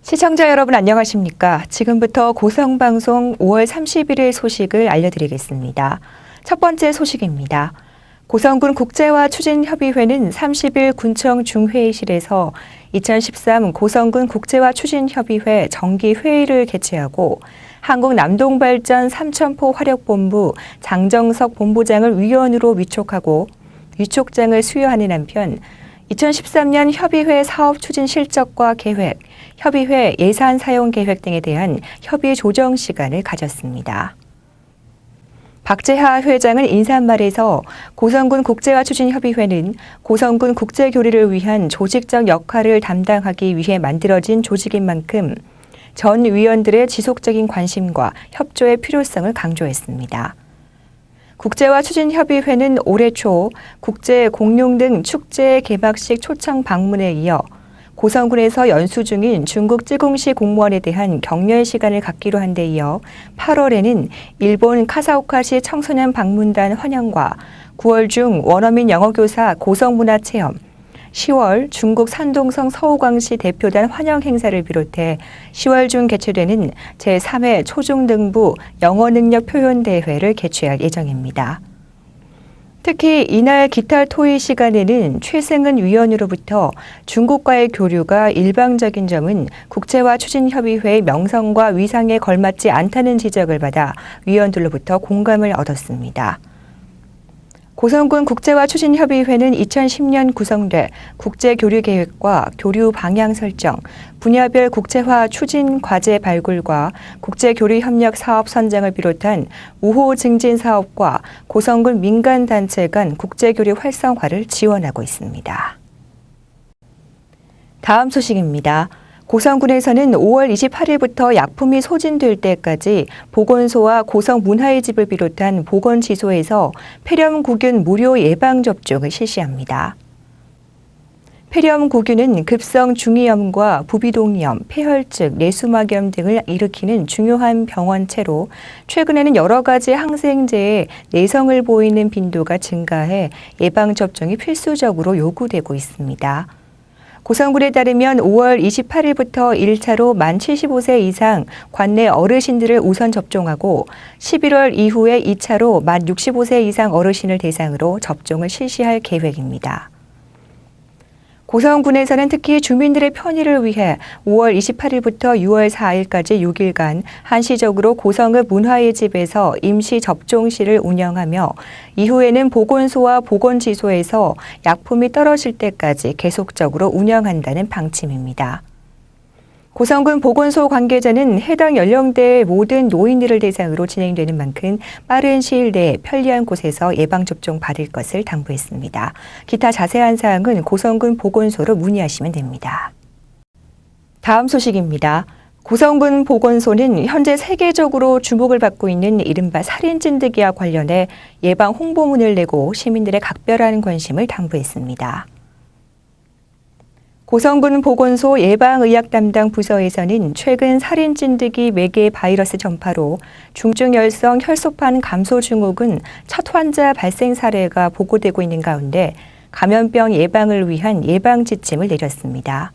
시청자 여러분 안녕하십니까? 지금부터 고성방송 5월 31일 소식을 알려드리겠습니다. 첫 번째 소식입니다. 고성군 국제화추진협의회는 30일 군청 중회의실에서 2013 고성군 국제화추진협의회 정기회의를 개최하고 한국남동발전 삼천포 화력본부 장정석 본부장을 위원으로 위촉하고 위촉장을 수여하는 한편 2013년 협의회 사업 추진 실적과 계획, 협의회 예산 사용 계획 등에 대한 협의 조정 시간을 가졌습니다. 박재하 회장은 인사말에서 고성군 국제화추진협의회는 고성군 국제교류를 위한 조직적 역할을 담당하기 위해 만들어진 조직인 만큼 전 위원들의 지속적인 관심과 협조의 필요성을 강조했습니다. 국제화추진협의회는 올해 초 국제공룡 등 축제 개막식 초청 방문에 이어 고성군에서 연수 중인 중국 쯔공시 공무원에 대한 격려 시간을 갖기로 한 데 이어 8월에는 일본 카사오카시 청소년 방문단 환영과 9월 중 원어민 영어교사 고성문화체험, 10월 중국 산동성 서우광시 대표단 환영 행사를 비롯해 10월 중 개최되는 제3회 초중등부 영어능력 표현대회를 개최할 예정입니다. 특히 이날 기타 토의 시간에는 최승은 위원으로부터 중국과의 교류가 일방적인 점은 국제화추진협의회의 명성과 위상에 걸맞지 않다는 지적을 받아 위원들로부터 공감을 얻었습니다. 고성군 국제화추진협의회는 2010년 구성돼 국제교류계획과 교류 방향 설정, 분야별 국제화 추진 과제 발굴과 국제교류협력 사업 선정을 비롯한 우호 증진 사업과 고성군 민간단체 간 국제교류 활성화를 지원하고 있습니다. 다음 소식입니다. 고성군에서는 5월 28일부터 약품이 소진될 때까지 보건소와 고성문화의 집을 비롯한 보건지소에서 폐렴구균 무료 예방접종을 실시합니다. 폐렴구균은 급성 중이염과 부비동염, 폐혈증, 뇌수막염 등을 일으키는 중요한 병원체로 최근에는 여러 가지 항생제의 내성을 보이는 빈도가 증가해 예방접종이 필수적으로 요구되고 있습니다. 고성군에 따르면 5월 28일부터 1차로 만 75세 이상 관내 어르신들을 우선 접종하고 11월 이후에 2차로 만 65세 이상 어르신을 대상으로 접종을 실시할 계획입니다. 고성군에서는 특히 주민들의 편의를 위해 5월 28일부터 6월 4일까지 6일간 한시적으로 고성읍 문화의 집에서 임시 접종실을 운영하며 이후에는 보건소와 보건지소에서 약품이 떨어질 때까지 계속적으로 운영한다는 방침입니다. 고성군 보건소 관계자는 해당 연령대의 모든 노인들을 대상으로 진행되는 만큼 빠른 시일 내에 편리한 곳에서 예방접종 받을 것을 당부했습니다. 기타 자세한 사항은 고성군 보건소로 문의하시면 됩니다. 다음 소식입니다. 고성군 보건소는 현재 세계적으로 주목을 받고 있는 이른바 살인찐득이와 관련해 예방 홍보문을 내고 시민들의 각별한 관심을 당부했습니다. 고성군 보건소 예방의학 담당 부서에서는 최근 살인찐득이 매개 바이러스 전파로 중증열성 혈소판 감소 증후군 첫 환자 발생 사례가 보고되고 있는 가운데 감염병 예방을 위한 예방 지침을 내렸습니다.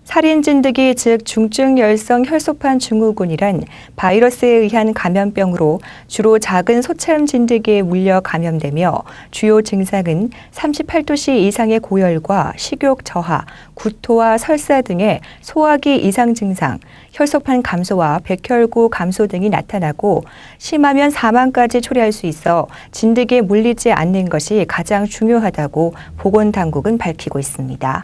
살인찐득이 즉 중증열성 혈소판 증후군이란 바이러스에 의한 감염병으로 주로 작은 소참진드기에 물려 감염되며 주요 증상은 38도씨 이상의 고열과 식욕 저하, 구토와 설사 등의 소화기 이상 증상, 혈소판 감소와 백혈구 감소 등이 나타나고 심하면 사망까지 초래할 수 있어 진드기에 물리지 않는 것이 가장 중요하다고 보건당국은 밝히고 있습니다.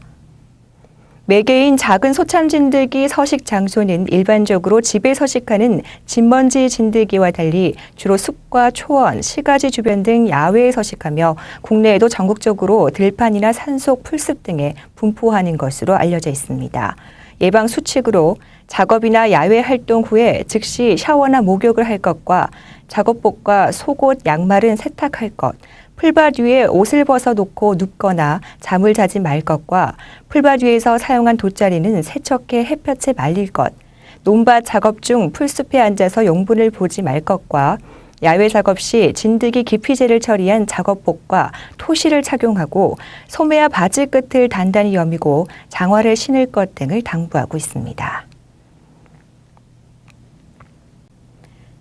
매개인 작은 소참진드기 서식 장소는 일반적으로 집에 서식하는 진먼지 진드기와 달리 주로 숲과 초원, 시가지 주변 등 야외에 서식하며 국내에도 전국적으로 들판이나 산속 풀숲 등에 분포하는 것으로 알려져 있습니다. 예방 수칙으로 작업이나 야외 활동 후에 즉시 샤워나 목욕을 할 것과 작업복과 속옷, 양말은 세탁할 것, 풀밭 위에 옷을 벗어놓고 눕거나 잠을 자지 말 것과 풀밭 위에서 사용한 돗자리는 세척해 햇볕에 말릴 것, 논밭 작업 중 풀숲에 앉아서 용분을 보지 말 것과 야외 작업 시 진드기 기피제를 처리한 작업복과 토시를 착용하고 소매와 바지 끝을 단단히 여미고 장화를 신을 것 등을 당부하고 있습니다.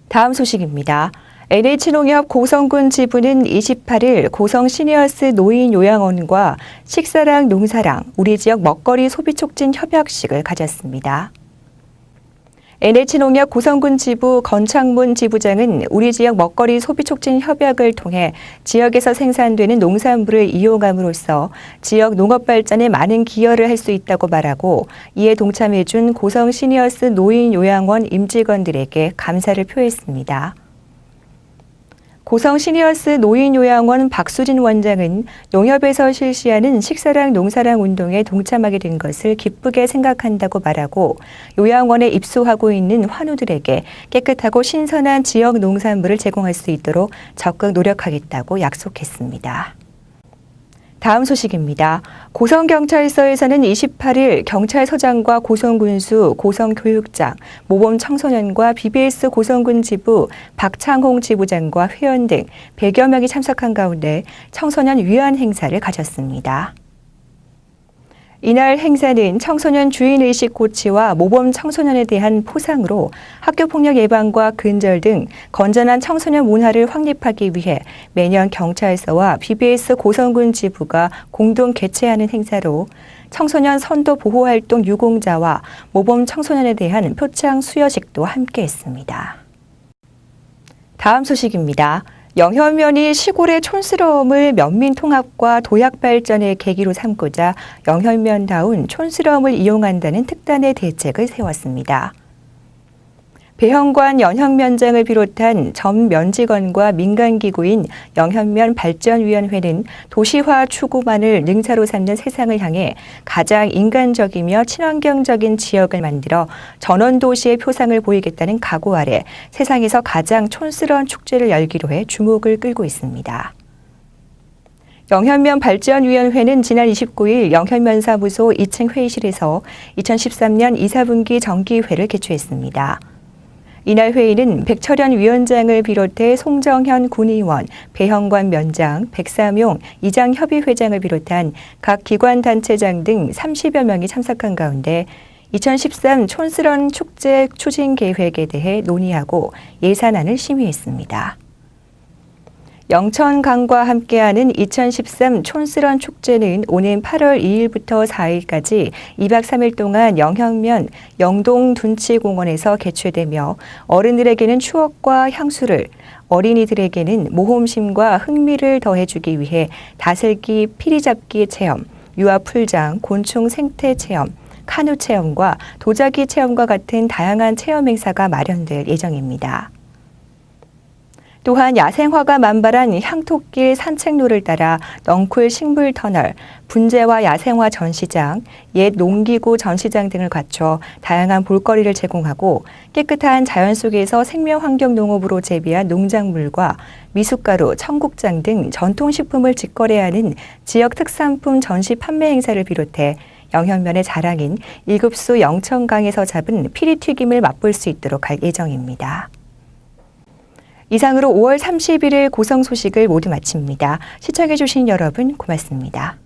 다음 소식입니다. NH농협 고성군 지부는 28일 고성 시니어스 노인 요양원과 식사랑 농사랑 우리 지역 먹거리 소비 촉진 협약식을 가졌습니다. NH농협 고성군 지부 건창문 지부장은 우리 지역 먹거리 소비 촉진 협약을 통해 지역에서 생산되는 농산물을 이용함으로써 지역 농업 발전에 많은 기여를 할 수 있다고 말하고 이에 동참해준 고성 시니어스 노인 요양원 임직원들에게 감사를 표했습니다. 고성 시니어스 노인요양원 박수진 원장은 농협에서 실시하는 식사랑 농사랑 운동에 동참하게 된 것을 기쁘게 생각한다고 말하고 요양원에 입소하고 있는 환우들에게 깨끗하고 신선한 지역 농산물을 제공할 수 있도록 적극 노력하겠다고 약속했습니다. 다음 소식입니다. 고성경찰서에서는 28일 경찰서장과 고성군수, 고성교육장, 모범청소년과 BBS 고성군 지부, 박창홍 지부장과 회원 등 100여 명이 참석한 가운데 청소년 위안 행사를 가졌습니다. 이날 행사는 청소년 주인의식 고취와 모범 청소년에 대한 포상으로 학교폭력 예방과 근절 등 건전한 청소년 문화를 확립하기 위해 매년 경찰서와 BBS 고성군 지부가 공동 개최하는 행사로 청소년 선도 보호활동 유공자와 모범 청소년에 대한 표창 수여식도 함께했습니다. 다음 소식입니다. 영현면이 시골의 촌스러움을 면민통합과 도약발전의 계기로 삼고자 영현면다운 촌스러움을 이용한다는 특단의 대책을 세웠습니다. 배현관 영현면장을 비롯한 전 면직원과 민간기구인 영현면 발전위원회는 도시화 추구만을 능사로 삼는 세상을 향해 가장 인간적이며 친환경적인 지역을 만들어 전원도시의 표상을 보이겠다는 각오 아래 세상에서 가장 촌스러운 축제를 열기로 해 주목을 끌고 있습니다. 영현면 발전위원회는 지난 29일 영현면 사무소 2층 회의실에서 2013년 2, 4분기 정기회를 개최했습니다. 이날 회의는 백철현 위원장을 비롯해 송정현 군의원, 배현관 면장, 백삼용 이장협의회장을 비롯한 각 기관단체장 등 30여 명이 참석한 가운데 2013 촌스러운 축제 추진 계획에 대해 논의하고 예산안을 심의했습니다. 영천강과 함께하는 2013 촌스런 축제는 오는 8월 2일부터 4일까지 2박 3일 동안 영현면 영동둔치공원에서 개최되며 어른들에게는 추억과 향수를, 어린이들에게는 모험심과 흥미를 더해주기 위해 다슬기, 피리잡기 체험, 유아풀장, 곤충 생태 체험, 카누 체험과 도자기 체험과 같은 다양한 체험 행사가 마련될 예정입니다. 또한 야생화가 만발한 향토길 산책로를 따라 넝쿨 식물터널, 분재와 야생화 전시장, 옛 농기구 전시장 등을 갖춰 다양한 볼거리를 제공하고 깨끗한 자연 속에서 생명환경 농업으로 재배한 농작물과 미숫가루, 청국장 등 전통식품을 직거래하는 지역 특산품 전시 판매 행사를 비롯해 영현면의 자랑인 일급수 영천강에서 잡은 피리튀김을 맛볼 수 있도록 할 예정입니다. 이상으로 5월 31일 고성 소식을 모두 마칩니다. 시청해주신 여러분 고맙습니다.